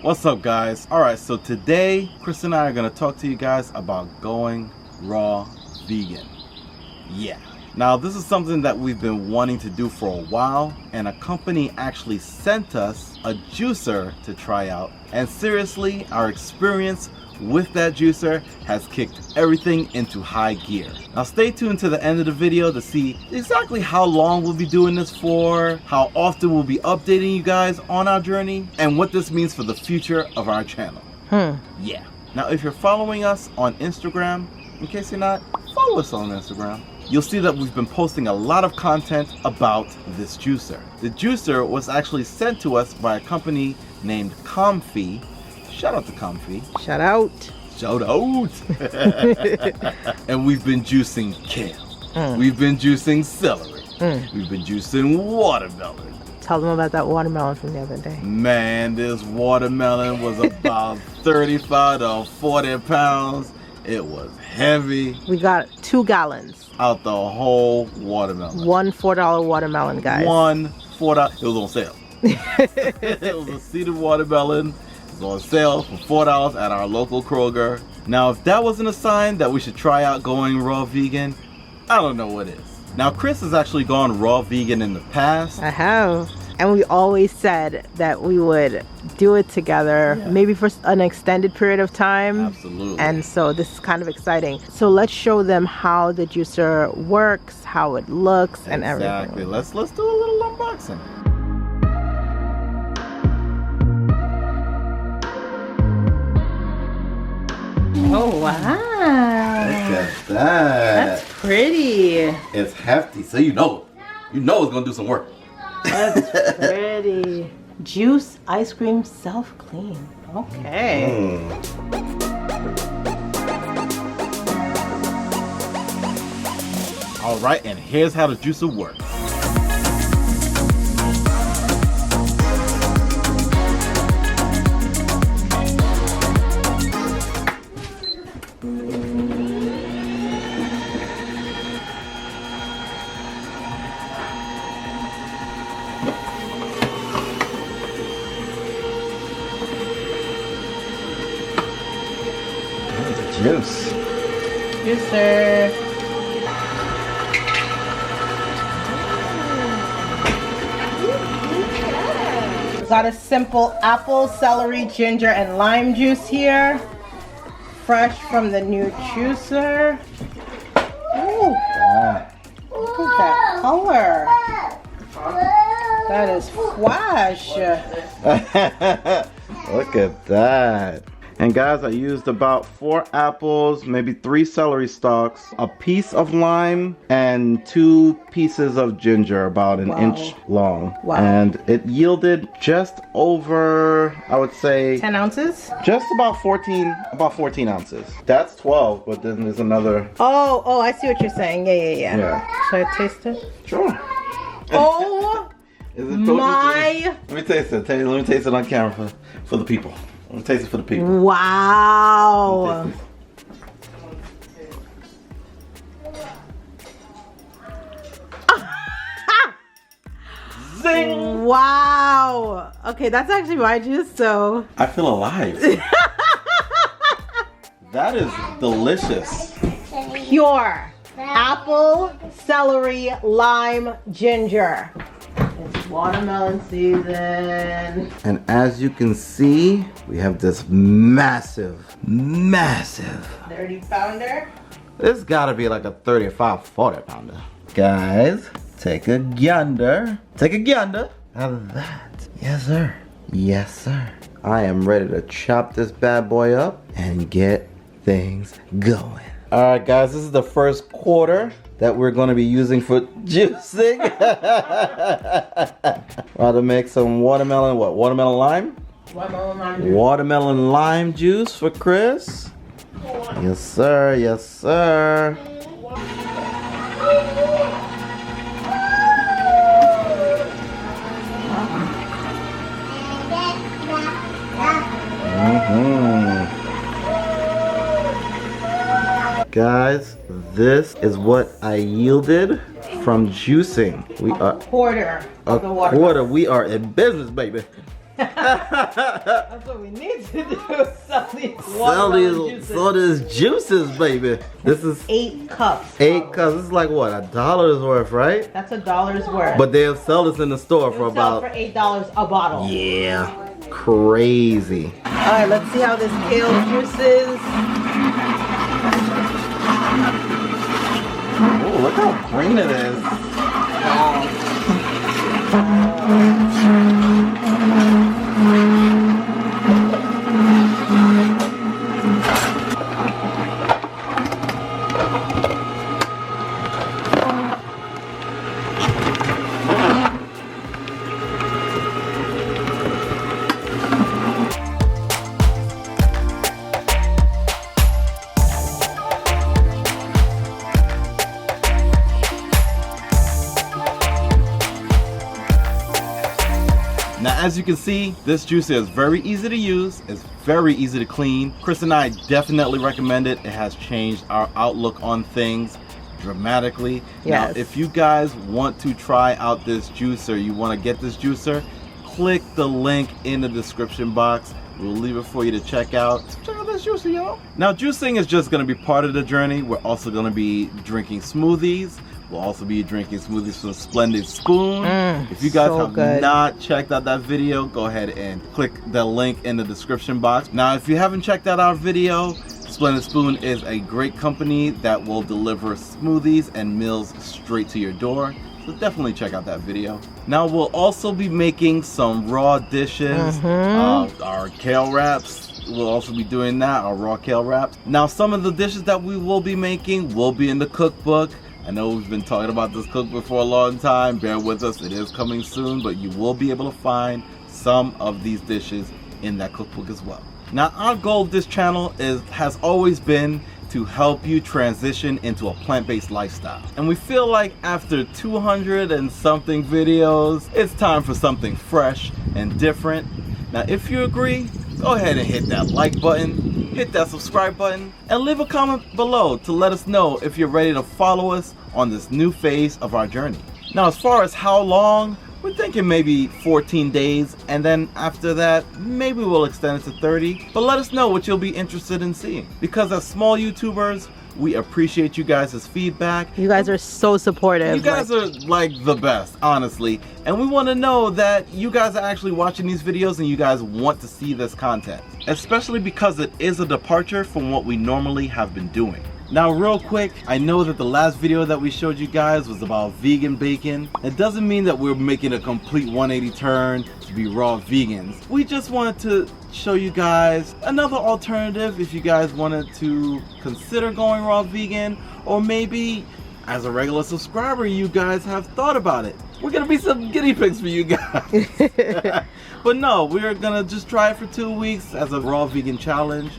What's up, guys? Alright, so today Chris and I are going to talk to you guys about going raw vegan. Yeah. Now, this is something that we've been wanting to do for a while, and a company actually sent us a juicer to try out. And seriously, our experience with that juicer has kicked everything into high gear. Now stay tuned to the end of the video to see exactly how long we'll be doing this for, how often we'll be updating you guys on our journey, and what this means for the future of our channel. Yeah. Now if you're following us on Instagram, in case you're not, follow us on Instagram. You'll see that we've been posting a lot of content about this juicer. The juicer was actually sent to us by a company named Comfy. Shout out to Comfy. Shout out. Shout out. And we've been juicing kale. We've been juicing celery. We've been juicing watermelon. Tell them about that watermelon from the other day. Man, this watermelon was about 35 to 40 pounds. It was heavy. We got 2 gallons. Out the whole watermelon. One $4 watermelon, guys. One $4. It was on sale. It was a seeded watermelon. It's on sale for $4 at our local Kroger. Now, if that wasn't a sign that we should try out going raw vegan, I don't know what is. Now, Chris has actually gone raw vegan in the past. I have. And we always said that we would do it together, maybe for an extended period of time. Absolutely. And so this is kind of exciting. So let's show them how the juicer works, how it looks, and everything. Exactly. Let's do a little unboxing. Oh, wow. Look at that. That's pretty. It's hefty, so you know it's gonna do some work. That's pretty. Juice, ice cream, self-clean. Okay. All right, and here's how the juicer works. Juice. Juicer. Got a simple apple, celery, ginger, and lime juice here. Fresh from the new juicer. Ooh. Look at that color. That is flash. Look at that. And guys, I used about 4 apples, maybe 3 celery stalks, a piece of lime, and 2 pieces of ginger, about an inch long. Wow. And it yielded just over, I would say, 10 ounces? just about 14 ounces. That's 12, but then there's another. Oh, I see what you're saying. Yeah. Should I taste it? Sure. Oh Is it my! Let me taste it. Let me taste it on camera for the people. Let me taste it for the people. Wow. Zing! Wow. Okay, that's actually my juice, so. I feel alive. That is delicious. Pure apple, celery, lime, ginger. It's watermelon season. And as you can see, we have this massive 30-pounder. This gotta be like a 35, 40 pounder. Guys, take a gander. Take a gander out of that. Yes, sir. Yes, sir. I am ready to chop this bad boy up and get things going. All right, guys, this is the first quarter that we're going to be using for juicing. About to make some watermelon, watermelon lime? Watermelon lime juice. Watermelon lime juice for Chris. Yes, sir. Yes, sir. Guys, this is what I yielded from juicing. We are quarter a of the water. quarter. We are in business, baby. That's what we need to do. Sell these Sell these juices, baby. This is 8 cups. 8 cups. This is like what, $1's worth, right? That's $1's worth. But they'll sell this in the store for about for $8 a bottle. Yeah, crazy. All right, let's see how this kale juices. Oh, look how green it is. Now, as you can see, this juicer is very easy to use. It's very easy to clean. Chris and I definitely recommend it. It has changed our outlook on things dramatically. Yes. Now, if you guys want to try out this juicer, you want to get this juicer, click the link in the description box. We'll leave it for you to check out. Check out this juicer, y'all. Now, juicing is just going to be part of the journey. We're also going to be drinking smoothies. We'll also be drinking smoothies from Splendid Spoon. If you guys have not checked out that video, go ahead and click the link in the description box. Now, if you haven't checked out our video, Splendid Spoon is a great company that will deliver smoothies and meals straight to your door. So definitely check out that video. Now, we'll also be making some raw dishes, our kale wraps. We'll also be doing that, our raw kale wraps. Now, some of the dishes that we will be making will be in the cookbook. I know we've been talking about this cookbook for a long time. Bear with us, it is coming soon, but you will be able to find some of these dishes in that cookbook as well. Now, our goal of this channel has always been to help you transition into a plant-based lifestyle. And we feel like after 200 and something videos, it's time for something fresh and different. Now, if you agree, go ahead and hit that like button, hit that subscribe button, and leave a comment below to let us know if you're ready to follow us on this new phase of our journey. Now, as far as how long, we're thinking maybe 14 days, and then after that, maybe we'll extend it to 30. But let us know what you'll be interested in seeing. Because as small YouTubers, we appreciate you guys' feedback. You guys are so supportive. You guys are like the best, honestly. And we want to know that you guys are actually watching these videos and you guys want to see this content. Especially because it is a departure from what we normally have been doing. Now, real quick, I know that the last video that we showed you guys was about vegan bacon. It doesn't mean that we're making a complete 180 turn to be raw vegans. We just wanted to show you guys another alternative if you guys wanted to consider going raw vegan, or maybe as a regular subscriber, you guys have thought about it. We're gonna be some guinea pigs for you guys. But no, we're gonna just try it for 2 weeks as a raw vegan challenge.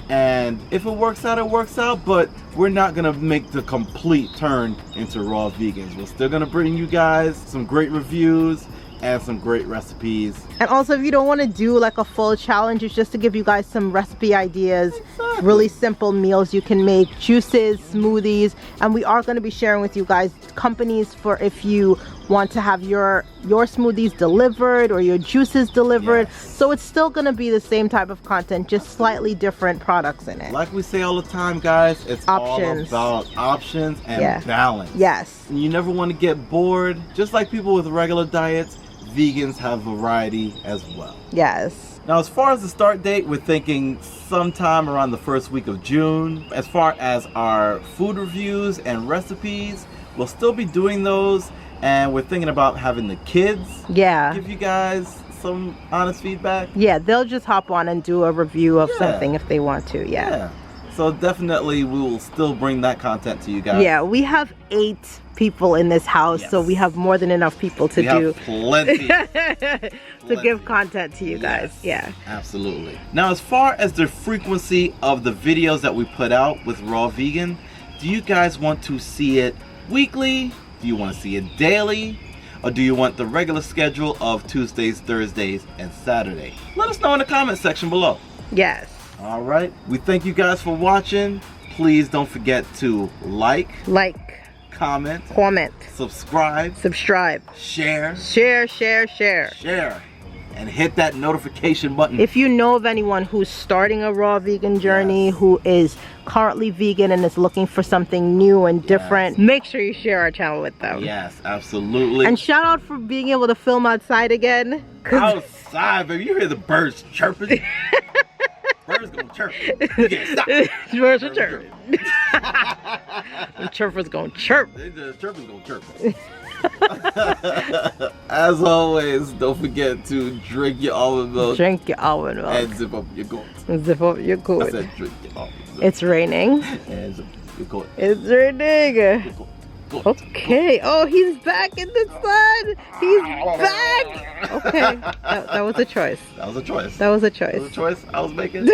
And if it works out, it works out, but we're not gonna make the complete turn into raw vegans. We're still gonna bring you guys some great reviews and some great recipes. And also, if you don't want to do like a full challenge, it's just to give you guys some recipe ideas. Really simple meals you can make, juices, smoothies, and we are going to be sharing with you guys companies for if you want to have your smoothies delivered or your juices delivered. So it's still going to be the same type of content, just slightly different products in it. Like we say all the time, guys, it's options. all about options and balance. Yes. And you never want to get bored. Just like people with regular diets, vegans have variety as well. Yes. Now, as far as the start date, we're thinking sometime around the first week of June. As far as our food reviews and recipes, we'll still be doing those, and we're thinking about having the kids give you guys some honest feedback. Yeah, they'll just hop on and do a review of something if they want to. Yeah. So definitely we will still bring that content to you guys. Yeah, we have 8 people in this house, so we have more than enough people to have plenty to give content to you guys. Yeah, absolutely. Now, as far as the frequency of the videos that we put out with Raw Vegan, do you guys want to see it weekly? Do you want to see it daily? Or do you want the regular schedule of Tuesdays, Thursdays, and Saturday? Let us know in the comment section below. Yes. All right. We thank you guys for watching. Please don't forget to like, comment, subscribe, share. and hit that notification button. If you know of anyone who's starting a raw vegan journey, who is currently vegan and is looking for something new and different, make sure you share our channel with them. Yes, absolutely. And shout out for being able to film outside again. Outside, baby. You hear the birds chirping? Birds gonna chirp. You can't stop. Birds are chirping. The chirpers gonna chirp. The chirpers gonna chirp. As always, don't forget to drink your almond milk. Drink your almond milk. And zip up your gourd. Zip up your I gourd. said drink your almond milk. It's raining. And zip up your gourd. It's raining. Okay. Oh, he's back in the sun. He's back. Okay. That was a choice. That was a choice. That was a choice. That was a choice I was making.